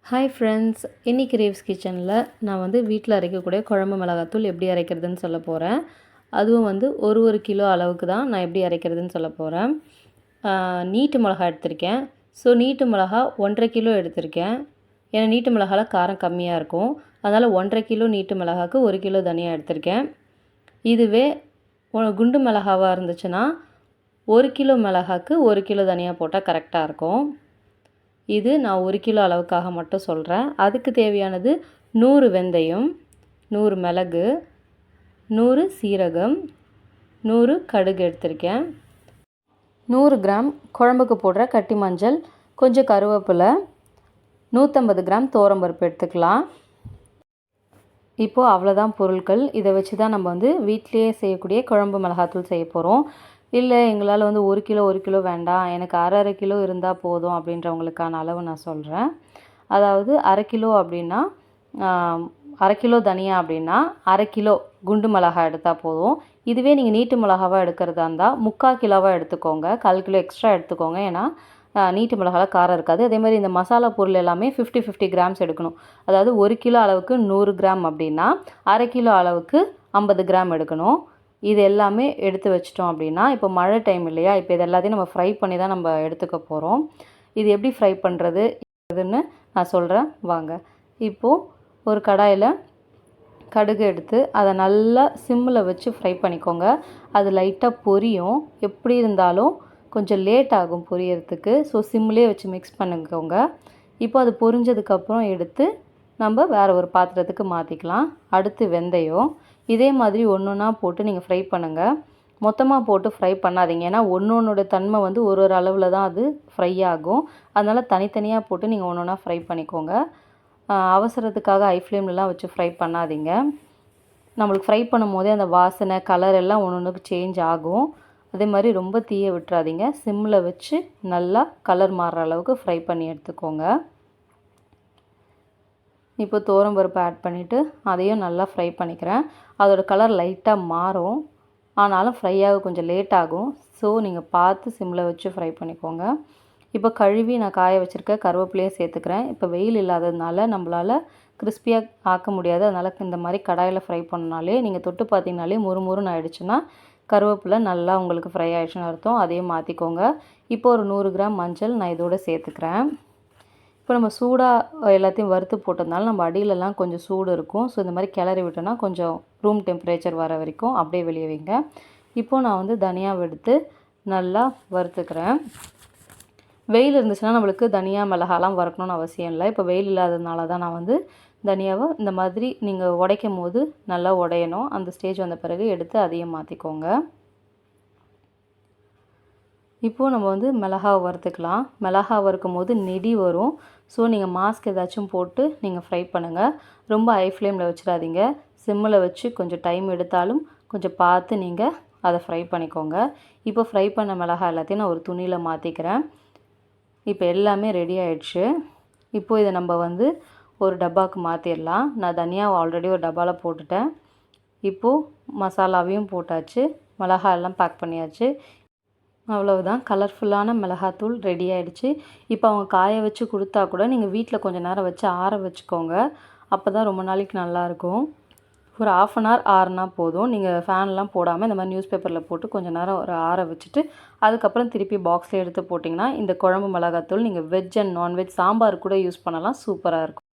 Hi friends, இன்றைக்கி ரேவ்ஸ் கிச்சனில் நான் வந்து வீட்டில் அரைக்கக்கூடிய குழம்பு மிளகாத்தூள் எப்படி அரைக்கிறதுன்னு சொல்ல போகிறேன். அதுவும் வந்து ஒரு கிலோ அளவுக்கு தான் நான் எப்படி அரைக்கிறதுன்னு சொல்ல போகிறேன். நீட்டு மிளகா எடுத்திருக்கேன். ஸோ நீட்டு மிளகா 1.5 கிலோ எடுத்திருக்கேன். ஏன்னா நீட்டு மிளகாவில் காரம் கம்மியாக இருக்கும். அதனால் 1.5 கிலோ நீட்டு மிளகாவுக்கு 1 கிலோ தனியாக எடுத்திருக்கேன். இதுவே குண்டு மிளகாவாக இருந்துச்சுன்னா 1 கிலோ மிளகாவுக்கு 1 கிலோ தனியாக போட்டால் கரெக்டாக இருக்கும். இது நான் 1 கிலோ அளவுக்காக மட்டும் சொல்கிறேன். அதுக்கு தேவையானது 100 வெந்தயம், 100 மிளகு, 100 சீரகம், 100 கடுகு எடுத்திருக்கேன். 100 கிராம் குழம்புக்கு போடுற கட்டி மஞ்சள், கொஞ்சம் கருவேப்பிலை, 150 கிராம் துவரம்பருப்பு எடுத்துக்கலாம். இப்போது அவ்வளோதான் பொருட்கள். இதை வச்சு தான் நம்ம வந்து வீட்டிலேயே செய்யக்கூடிய குழம்பு மிளகாத்தூள் செய்ய போகிறோம். இல்லை எங்களால் வந்து 1 கிலோ வேண்டாம், எனக்கு அரை கிலோ இருந்தால் போதும் அப்படின்றவங்களுக்கான அளவு நான் சொல்கிறேன். அதாவது அரை கிலோ அப்படின்னா அரை கிலோ தனியா அப்படின்னா அரை கிலோ குண்டு மிளகா எடுத்தால் போதும். இதுவே நீங்கள் நீட்டு மிளகாவாக எடுக்கிறதா இருந்தால் 3/4 கிலோவாக எடுத்துக்கோங்க. 1/4 கிலோ எக்ஸ்ட்ரா எடுத்துக்கோங்க. ஏன்னா நீட்டு மிளகாவில் காரம் இருக்காது. அதே மாதிரி இந்த மசாலா பொருள் எல்லாமே 50 கிராம்ஸ் எடுக்கணும். அதாவது 1 கிலோ அளவுக்கு 100 கிராம் அப்படின்னா அரை கிலோ அளவுக்கு 50 கிராம் எடுக்கணும். இது எல்லாமே எடுத்து வச்சிட்டோம் அப்படின்னா, இப்போ மழை டைம் இல்லையா, இப்போ இது எல்லாத்தையும் நம்ம ஃப்ரை பண்ணி தான் நம்ம எடுத்துக்க போகிறோம். இது எப்படி ஃப்ரை பண்ணுறதுன்னு நான் சொல்கிறேன் வாங்க. இப்போது ஒரு கடாயில் கடுகு எடுத்து அதை நல்லா சிம்மில் வச்சு ஃப்ரை பண்ணிக்கோங்க. அது லைட்டாக பொரியும். எப்படி இருந்தாலும் கொஞ்சம் லேட் ஆகும் பொரியறதுக்கு. ஸோ சிம்லேயே வச்சு மிக்ஸ் பண்ணிக்கோங்க. இப்போ அது பொரிஞ்சதுக்கப்புறம் எடுத்து நம்ம வேறு ஒரு பாத்திரத்துக்கு மாற்றிக்கலாம். அடுத்து வெந்தயம். இதே மாதிரி ஒன்றா போட்டு நீங்கள் ஃப்ரை பண்ணுங்கள். மொத்தமாக போட்டு ஃப்ரை பண்ணாதீங்க. ஏன்னா ஒன்றோட தன்மை வந்து ஒரு அளவில் தான் அது ஃப்ரை ஆகும். அதனால் தனித்தனியாக போட்டு நீங்கள் ஒன்றா ஃப்ரை பண்ணிக்கோங்க. அவசரத்துக்காக ஹை ஃப்ளேம்லலாம் வச்சு ஃப்ரை பண்ணாதீங்க. நம்மளுக்கு ஃப்ரை பண்ணும் போதே அந்த வாசனை கலர் எல்லாம் ஒன்றுக்கு சேஞ்ச் ஆகும். அதே மாதிரி ரொம்ப தீய விட்டுறாதீங்க. சிம்மில் வச்சு நல்லா கலர் மாறுற அளவுக்கு ஃப்ரை பண்ணி எடுத்துக்கோங்க. இப்போ துவரம்பருப்பு ஆட் பண்ணிவிட்டு அதையும் நல்லா ஃப்ரை பண்ணிக்கிறேன். அதோட கலர் லைட்டாக மாறும், ஆனாலும் ஃப்ரை ஆக கொஞ்சம் லேட் ஆகும். ஸோ நீங்கள் பார்த்து சிம்மில் வச்சு ஃப்ரை பண்ணிக்கோங்க. இப்போ கழுவி நான் காய வச்சுருக்க கருவேப்பிலையும் சேர்த்துக்கிறேன். இப்போ வெயில் இல்லாததுனால நம்மளால் கிறிஸ்பியாக ஆக்க முடியாது. அதனால் இந்த மாதிரி கடாயில் ஃப்ரை பண்ணனாலே நீங்கள் தொட்டு பார்த்தீங்கனாலே முறுமுறுன்னு ஆகிடுச்சுன்னா கருவேப்பிலை நல்லா உங்களுக்கு ஃப்ரை ஆகிடுச்சுன்னு அர்த்தம். அதையும் மாற்றிக்கோங்க. இப்போ ஒரு 100 கிராம் மஞ்சள் நான் இதோடு சேர்த்துக்கிறேன். இப்போ நம்ம சூடாக எல்லாத்தையும் வறுத்து போட்டதுனால நம்ம அடியிலலாம் கொஞ்சம் சூடு இருக்கும். ஸோ இந்த மாதிரி கிளறி விட்டோன்னா கொஞ்சம் ரூம் டெம்பரேச்சர் வர வரைக்கும் அப்படியே வெளியே வைங்க. இப்போது நான் வந்து தனியாவை எடுத்து நல்லா வறுத்துக்கிறேன். வெயில் இருந்துச்சுன்னா நம்மளுக்கு தனியா மிளகாலாம் வறுக்கணும்னு அவசியம் இல்லை. இப்போ வெயில் இல்லாததுனால தான் நான் வந்து தனியாவை இந்த மாதிரி நீங்கள் உடைக்கும் போது நல்லா உடையணும். அந்த ஸ்டேஜ் வந்த பிறகு எடுத்து அதையும் மாற்றிக்கோங்க. இப்போது நம்ம வந்து மிளகாவை வறுத்துக்கலாம். மிளகா வறுக்கும் போது நெடி வரும். ஸோ நீங்கள் மாஸ்க் ஏதாச்சும் போட்டு நீங்கள் ஃப்ரை பண்ணுங்கள். ரொம்ப ஹை ஃப்ளேமில் வச்சிடாதீங்க. சிம்மில் வச்சு கொஞ்சம் டைம் எடுத்தாலும் கொஞ்சம் பார்த்து நீங்கள் அதை ஃப்ரை பண்ணிக்கோங்க. இப்போ ஃப்ரை பண்ண மிளகா எல்லாத்தையும் நான் ஒரு துணியில் மாற்றிக்கிறேன். இப்போ எல்லாமே ரெடி ஆகிடுச்சு. இப்போது இதை நம்ம வந்து ஒரு டப்பாவுக்கு மாற்றிடலாம். நான் தனியாக ஆல்ரெடி ஒரு டப்பாவில் போட்டுட்டேன். இப்போது மசாலாவையும் போட்டாச்சு, மிளகா எல்லாம் பேக் பண்ணியாச்சு. அவ்வளவுதான், கலர்ஃபுல்லான மிளகாத்தூள் ரெடி ஆகிடுச்சு. இப்போ அவங்க காய வச்சு கொடுத்தா கூட நீங்கள் வீட்டில் கொஞ்சம் நேரம் வச்சு ஆற வச்சுக்கோங்க. அப்போ தான் ரொம்ப நாளைக்கு நல்லாயிருக்கும். ஒரு 1/2 அன் ஹவர் ஆறுனா போதும். நீங்கள் ஃபேன்லாம் போடாமல் இந்த மாதிரி நியூஸ் பேப்பரில் போட்டு கொஞ்சம் நேரம் ஒரு ஆற வச்சுட்டு அதுக்கப்புறம் திருப்பி பாக்ஸில் எடுத்து போட்டிங்கன்னா இந்த குழம்பு மிளகாத்தூள் நீங்கள் வெஜ் அண்ட் நான்வெஜ் சாம்பார் கூட யூஸ் பண்ணலாம். சூப்பராக இருக்கும்.